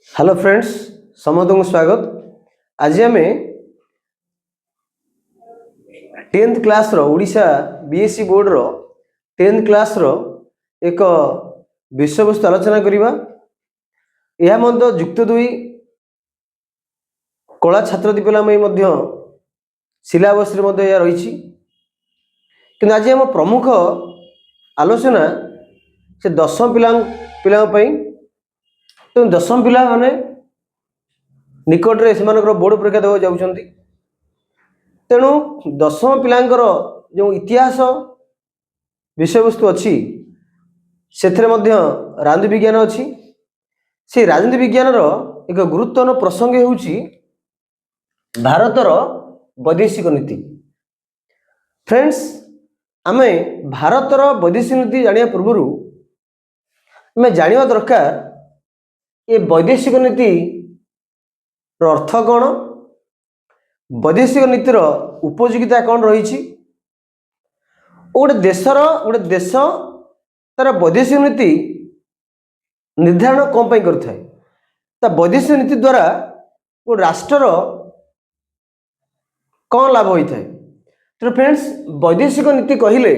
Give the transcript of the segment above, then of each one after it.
Hello friends, समस्त को स्वागत। आज आम 10th क्लास रो ओडिशा बीएससी बोर्ड रो 10th क्लास रो एक विषय वस्तु आलोचना करिबा। यह मध्य युक्त 2 कला छात्र दिपिलामय मध्य सिलेबस रे मध्य या रही। कि आज हम प्रमुख आलोचना से दशम पिला तो दशम पिला माने निकट रे सेमानकर बोर्ड परीक्षा देवा जाउछंती। तेणु दशम पिलांकर जो इतिहास विषय वस्तु अच्छी से राजनीति विज्ञान अच्छी। से राजनीति विज्ञान रो एक गुरुत्वपूर्ण प्रसंग होउची भारतर वैदेशिक नीति। फ्रेंड्स, आमे भारतर वैदेशिक नीति जानिया पूर्व आमे जानिया दरकार ये वैदेशिक नीति अर्थ कौन, वैदेशिक नीतिर उपयोगिता कौन रही। गोटे देश तार वैदेशिक नीति निर्धारण कौन पाई करथाय। ता वैदेशिक नीति द्वारा गोटे राष्ट्र कौन लाभ होता है। तो फ्रेंड्स, वैदेशिक नीति कहले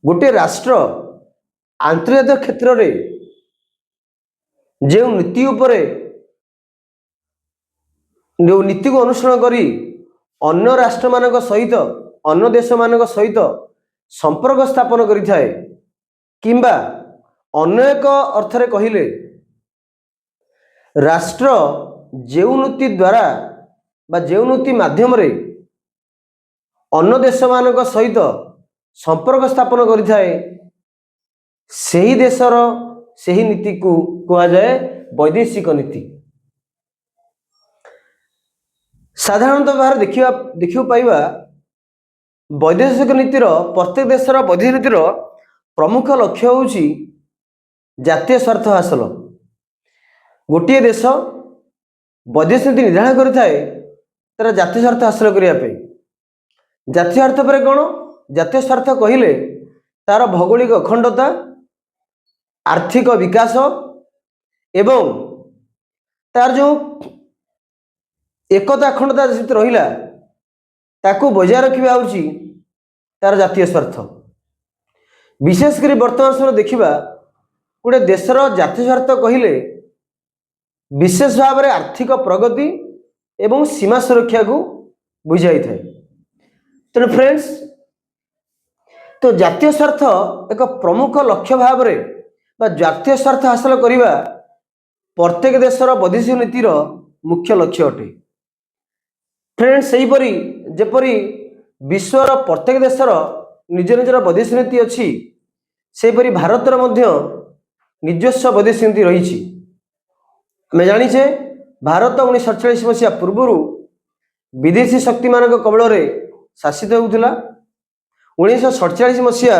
गोटे राष्ट्र आंतर्जातिक क्षेत्र में जो नीति उपरे जो नीति को अनुसरण करी अन्य राष्ट्र मानक सहित अन्य देश मानक सहित संपर्क स्थापन करिथाए, किंबा अन्य एक अर्थरे कहिले राष्ट्र जो नीति द्वारा बा जो नीति माध्यम रे अन्य देश मानक सहित संपर्क स्थापन करिथाए सही देशर सही नीति को कहा जाए वैदेशिक नीति। साधारणतः भाव देखियो पाइबा वैदेशिक नीतिर प्रत्येक देशर वैदेशिक नीतिर प्रमुख लक्ष्य होउची जातीय स्वार्थ हासिल। गोटे देश वैदेशिक नीति निर्धारण करिथाए तार जातीय स्वार्थ हासिल करिया पे। जातीय स्वार्थ पर कौन? जातीय स्वार्थ कहिले तार भौगोलिक अखंडता, आर्थिक विकास एवं तार जो एकता अखंडता सहित रहिला ताकू बजाय रखिबा होउची तार जातीय स्वार्थ। विशेषकर वर्तमान समय देखिबा गोटे देशर जातीय स्वार्थ कहिले विशेष भाव में आर्थिक प्रगति एवं सीमा सुरक्षा को बुझाई थाए। तेणु फ्रेंड्स, तो जातीय स्वार्थ एक प्रमुख लक्ष्य भाव में जातीय स्वार्थ हासिल करने प्रत्येक देशर वैदेशिक नीतिर मुख्य लक्ष्य अटे। फ्रेंड्स, सेहीपरि जेपरि विश्वर प्रत्येक देशर निज निजर वैदेशिक नीति अच्छी, सेहीपरि भारतर मध्य निजस्व वैदेशिक नीति रही। आम जाचे भारत 1947 मसीहा पूर्व विदेशी शक्ति मान कबल शासित होता। 1947 मसीहा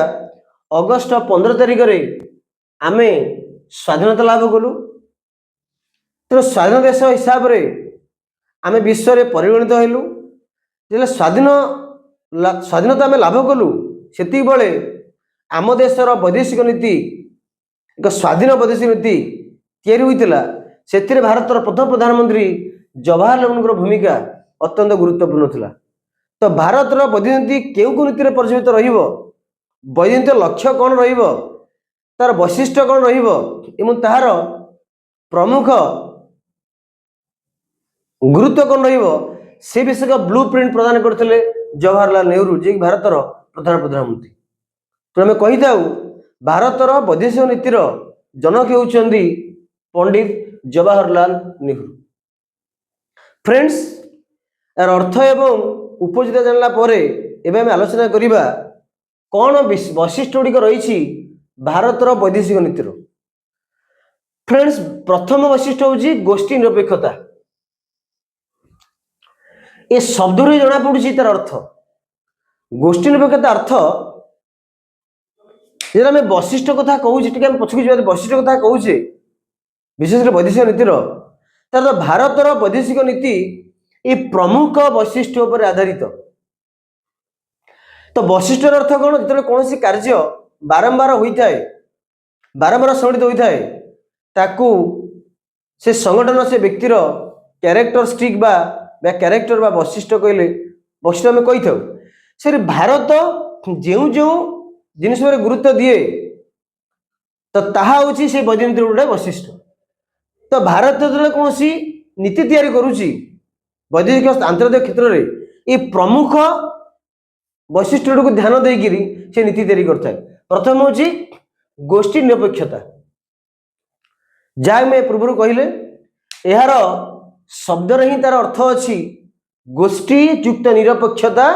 अगस्ट 15 तारिख में आमे स्वाधीनता लाभ कलु। तो स्वाधीन देश हिसाब रे आमे विश्व रे परिगणित हेलु। जे स्वाधीनता आमे लाभ कलु सेति बेले आम देशर वैदेशिक नीति एक स्वाधीन वैदेशिक नीति तैयारी होइतिला। सेतिरे भारतर प्रथम प्रधानमंत्री जवाहरलाल नेहरू भूमिका अत्यंत गुरुत्वपूर्ण थिला। तो भारतर वैदेशिक नीति केउ नीति रे परिचालित रहिबो, वैदेशिक नीति लक्ष्य कौन रहिबो, तार वैशिष्ट्य कौन रहिबो एवं तार प्रमुख गुरुत्व कौन रहिबो से विषय का ब्लू प्रिंट प्रदान करते जवाहरलाल नेहरू, जे भारतर प्रधान प्रधानमंत्री। तो आम कही था भारतर वैदेशिक नीतिर जनक होउचंदी पंडित जवाहरलाल नेहरू। फ्रेंड्स, यार अर्थ एवं उपयोगिता जानला परे एबे हम आलोचना करिबा कौन वैशिष्ट्य गुड़िक रही भारतर वैदेशिक नीतिर। फ्रेंड्स, प्रथम वैशिष्ट्य होउची गोष्ठी निरपेक्षता। ये शब्द रे जना पड़ुची तार अर्थ। गोष्ठी निरपेक्षता अर्थ जेटा मैं वैशिष्ट्य कथा कहूची, टिके हम पछकु जे वैशिष्ट्य कथा कहूचे विशेष वैदेशिक नीतिर तार भारतर वैदेशिक नीति ये प्रमुख वैशिष्ट्य पर आधारित। तो वैशिष्ट्य अर्थ कौन? जो कौन कार्य बारंबार होता है, बारंबार संगठित होता है, ताकू से संगठन से व्यक्तिर क्यारेक्टरिस्टिक बा क्यारेक्टर बा वैशिष्ट्य कहले वैशिष्ट्य आम कही था से भारत जो जो जिनिस गुरुत्व दिए तो ताहा होची से वैज्ञानिक गोटे वैशिष्ट्य। तो भारत जो कौन सी नीति तैयारी करुच्ची वैदेशिक आंतर्जातिक क्षेत्र में ये प्रमुख वैशिष्ट्य को ध्यान देकर से नीति तैयारी करता है। प्रथम हूँ गोष्ठी निरपेक्षता जहाँ मैं पूर्व कहले यार शब्द ही तार अर्थ अच्छी गोष्ठी युक्त निरपेक्षता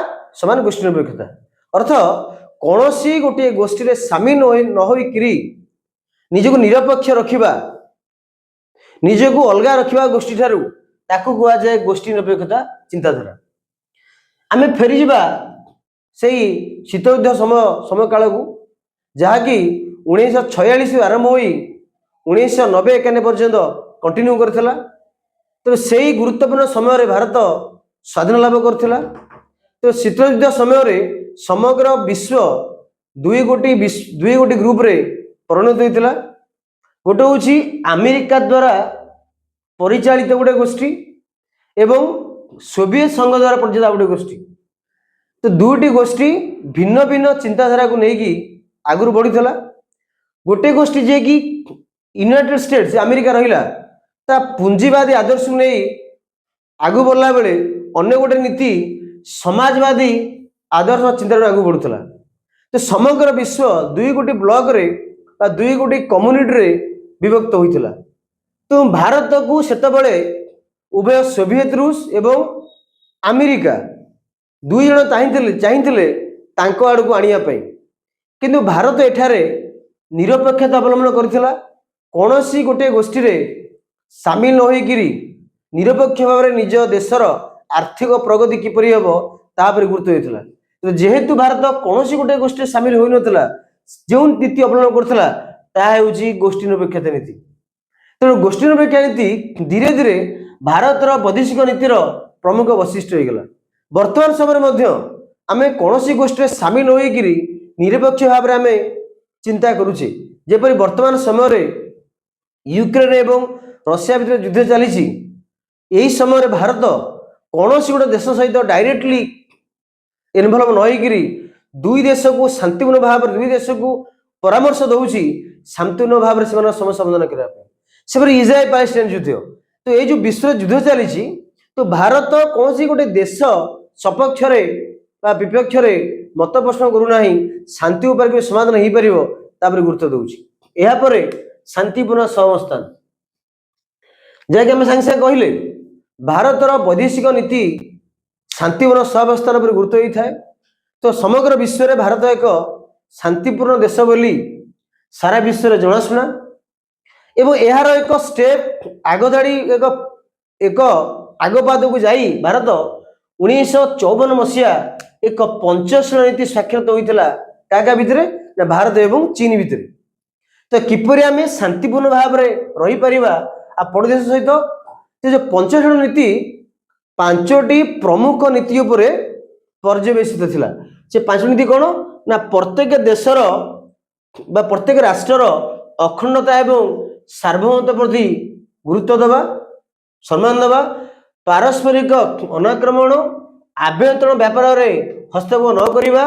समान गोष्ठी निरपेक्षता अर्थ कौन सी गोटे गोष्ठी में सामिल न होकरी निजक निरपेक्ष रखा निजक अलग रखा गोष्ठी ठारू ताकू कह जाए गोष्ठी निरपेक्षता चिंताधारा। आम फेरी से शीत युद्ध समय काल को जहाँकि 1946 आरंभ हो 1990-91 पर्यंत कंटिन्यू करथिला। तो से गुरुत्वपूर्ण समय भारत स्वाधीन लाभ करथिला। तो शीत युद्ध समय समग्र विश्व दुई गोटी ग्रुप रे परिणत होता। गोटे हूँ अमेरिका द्वारा परिचालित गोटे गोष्ठी एवं सोवियत संघ द्वारा परिचालित गोटे गोष्ठी। तो दुईटी गोष्ठी भिन्न भिन्न चिंताधारा को लेकिन आगु बढ़ीला। गोटे गोष्ठी जे कि यूनाइटेड स्टेट्स अमेरिका रहिला ता पूंजीवादी आदर्श को नहीं आगु बढ़ला बेले अन्य गोटे नीति समाजवादी आदर्श चिंताधारा आगु बढ़ुला। तो समग्र विश्व दुई गोटी ब्लॉक रे दुई गोटी कम्युनिटी रे विभक्त होइतिला। तो भारत को सेतबेले उभय सोवियत रूस एवं अमेरिका दुई जन चाहिए तांको आड़ को आनिया पई किंतु भारत एठारे निरपेक्षता अवलंबन करथिला। कौनसी गोटे गोष्ठी रे सामिल न होइकिरी निरपेक्ष भाव में निज देशर आर्थिक प्रगति किपरि हेबो तापर गुरुत्व देथिला। तो जेहेतु भारत कौनसी गोटे गोष्ठी सामिल होई नथिला जो नीति अवलंबन करथिला ताहा हेउची गोष्ठी निरपेक्षता नीति। तेणु गोष्ठी निरपेक्ष नीति धीरे धीरे भारतर वैदेशिक नीतिर प्रमुख वैशिष्ट्य हो गला। वर्तमान समय आम कौन गोष्ठी सामिल होकर निरपेक्ष भाव में आम चिंता करुचे। जेपरी वर्तमान समय यूक्रेन एवं रशिया भितर युद्ध चली यही समय भारत कौन गोटे देश सहित डायरेक्टली इनवल्व न होकर दुई देश को शांतिपूर्ण भाव दुई देश को परामर्श दौची शांतिपूर्ण भाव में समस्या समाधान करने इजराइल पैलेस्टाइन युद्ध। तो ये जो विश्व युद्ध चली तो भारत कौन सी गोटे देश सपक्ष विपक्ष मत प्रश्न करूना शांति उपर समाधान हो पार गुरुत्व दूसरी यापर शांतिपूर्ण सहवस्थान जैक आम सागे सागे कहले भारतर वैदेशिक नीति शांतिपूर्ण सहवस्थान पर गुरुत्व होता है। तो समग्र विश्व में भारत एक शांतिपूर्ण देश बोली सारा विश्व में जनाशुना एवं यार एक स्टेप आगधाड़ी एक आगपाद को जाई भारत 1954 मसीहा एक पंचशील नीति स्वाक्षरित होता क्या भितर भारत एवं चीन भितर। तो किपरि आम शांतिपूर्ण भाव में रही पारिबा आ पड़ोसी सहित जो पंचशील नीति पांचटी प्रमुख नीति उपरे पर्यवेसित थिला। से पांच नीति कौन ना प्रत्येक देशर बा प्रत्येक राष्ट्र अखंडता एवं सार्वभौमत्व प्रति गुरुत्व देवा सम्मान देवा पारस्परिक अनाक्रमण आभ्यंतरण व्यापार में हस्तक्षेप न करिबा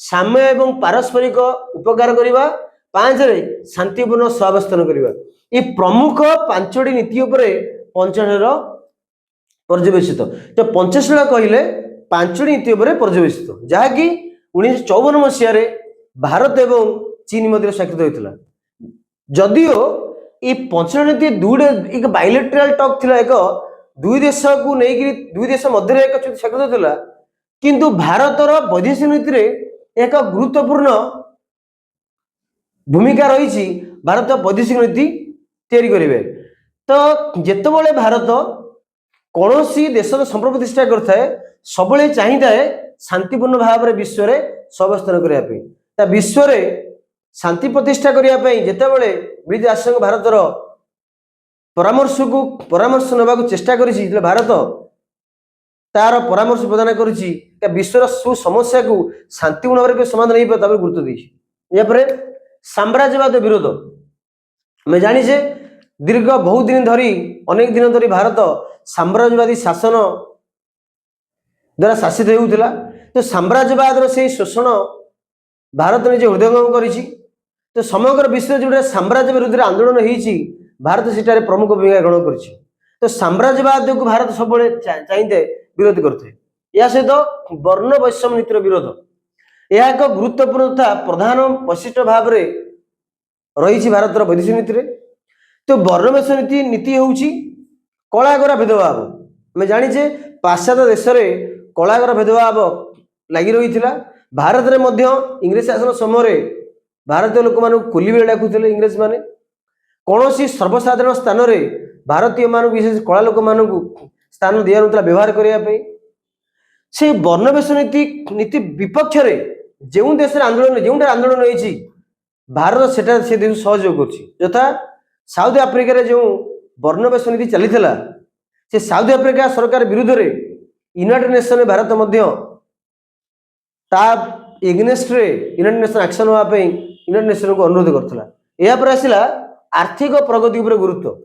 साम्य एवं पारस्परिक उपकार करिबा पांच रे शांतिपूर्ण सहावस्थान करिबा। ये प्रमुख पांचटी नीति उपरे पंचशील पर्यवेसित। तो पंचशील कहले पांचटी नीति उपरे पर्यवेसित जहाँकि 1954 मसीह भारत एवं चीन मध्य स्वाक्षरित होता। जदियो ये पंचशील नीति दुईटे एक बायलेटराल टॉक थिला एक दुई देश को लेकिन दुई देश मध्य एक स्वाक्षरित होता किंतु भारतर वैदेशिक नीति रे एक गुरुत्वपूर्ण भूमिका रही भारत वैदेशिक नीति तैयारी करेंगे। तो जितेबाला भारत कौन सी देश संपर्क प्रतिष्ठा करता सब चाहिए शांतिपूर्ण भाव में विश्व में सहवस्थान करने विश्व में शांति प्रतिष्ठा करने जितेबाला ब्रिटिश राष्ट्र भारतर परामर्श नवा चेष्टा कर भारत तार परामर्श प्रदान कर विश्वर सु समस्या को शांतिपूर्ण भाव में समाधान हो गुरुत्व दी। साम्राज्यवाद विरोध मैं जानी दीर्घ बहुत दिन धरी अनेक दिन धरी भारत साम्राज्यवादी शासन द्वारा शासित होउथिला। तो साम्राज्यवाद से शोषण भारत निजे हृदयंगम करिछि। तो समग्र विश्व जो साम्राज्य विरुद्ध आंदोलन होइछि भारत सेठारे प्रमुख भूमिका ग्रहण करिछि। तो साम्राज्यवाद को भारत सब चाहिए विरोध करते। या सहित वर्ण वैषम्य नीतिर विरोध यह एक गुरुत्वपूर्ण तथा प्रधान वैशिष्ट्य भाव रही भारत वैदेशिक नीति। तो वर्ण वैषम्य नीति हूँ कलागर भेदभाव। आम जाचे पाश्चात्य देश में कलागर भेदभाव लगी रही है। भारत में इंग्रेज शासन समय भारतीय लोक मान कुली बेले डाकुले इंग्रेज माने। कौन सी सर्वसाधारण स्थान में भारतीय मान विशेष कला लोक मान स्थान दिया ना व्यवहार करने से वर्ण वैषम्य नीति विपक्ष जो देश आंदोलन जो आंदोलन होती भारत से देश सहयोग कर। साउथ आफ्रिका जो वर्ण वैषम्य नीति चली से साउथ आफ्रिका सरकार विरुद्ध रे United Nation Bharat against United Nation action होगापी यूनाइटेड नेशन को अनुरोध करता। यापर आसला आर्थिक प्रगति पर गुरुत्व।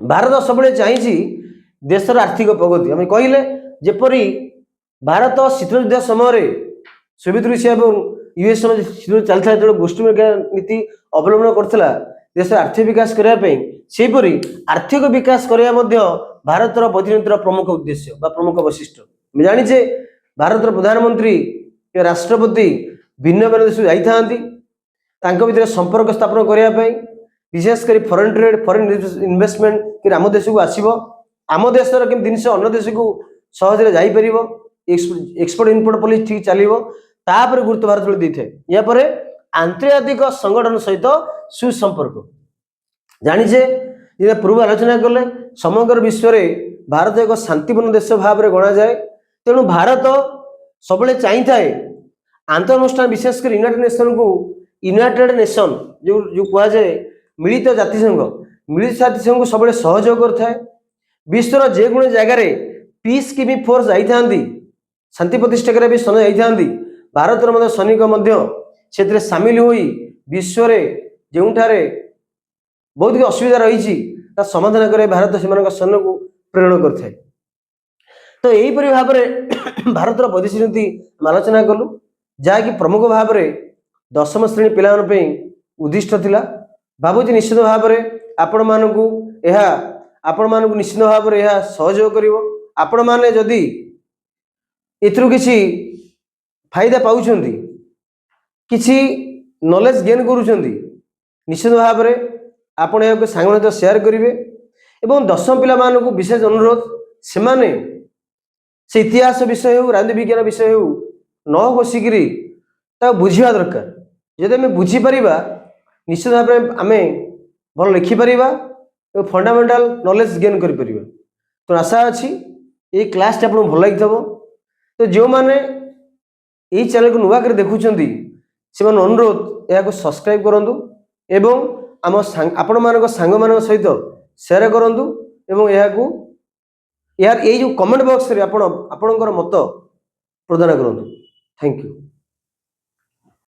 भारत सब चाहिए देशर आर्थिक प्रगति। आम कहले जपरी भारत शीतल युद्ध समय सोवियत रूसिया और यूएस चलता जो गोष्ठी नीति अवलंबन करता देश आर्थिक विकास करने सेपरी आर्थिक विकास करने भारत वैदेशिक प्रमुख उद्देश्य प्रमुख वैशिष्ट्य। जाचे भारत प्रधानमंत्री राष्ट्रपति भिन्न भिन्न देश जाता भर संपर्क स्थापन करने विशेषकर फॉरेन ट्रेड फॉरेन इन्वेस्टमेंट कि आम देश को आसो आम देशर कि जिन अन्य देश को सहज जापर एक्सपोर्ट इम्पोर्ट पॉलिसी ठीक चलो तापर गुरुत्व भारत दी था। यापर आंतर्जातिक संगठन सहित सुसंपर्क जाचे पूर्व आलोचना कले समग्र विश्व में भारत एक शांतिपूर्ण देश भाव में गणा जाए। तेणु भारत सब चाहिए आंतरानुष्ठान विशेषकर यूनाइटेड नेशन को यूनाइटेड नेशन जो कह जाए मिलित जातिसंघ को सब सहयोग करए। विश्वर जेकोसी जगार पीस कीपिंग फोर्स जाती शांति प्रतिष्ठा करने भी सैन्य जाती भारतर सैनिक से सामिल हो विश्व जो बहुत असुविधा रही समाधान कर भारत से सैन्य को प्रेरण करए। तो यहीपरि भाव में भारत वैदेशिक नीति आलोचना कलु जहाँकि प्रमुख भाव में दशम श्रेणी पिला उद्दिष्ट थिला। भावुँ निश्चित भाव में आपण मानक निश्चित भाव में यह सहयोग करिवो। आपण माने जदि एथरु किसी फायदा पाउछंती किसी नॉलेज गेन करूछंती निश्चित भाव में आपण यह सांग सहित शेयर करेंगे। एवं दशम पिला मानक विशेष अनुरोध से इतिहास विषय हो राजनीति विज्ञान विषय हो न बसिकी बुझा दरकार। जदि आम बुझीपर निश्चित भाव में आम भल लिखिपर और फंडामेंटाल नॉलेज गेन कर। तो आशा अच्छी ये क्लास आपको भल लगी। तो जो मैंने यही चैनल को नुआ कर देखुं से अनुरोध यह सब्सक्राइब करूँ एवं आम आपण मान सांग मान सहित शेयर करूँ एवं यार ये जो कमेंट बॉक्स रे आपणकर मत प्रदान करूँ। Thank you.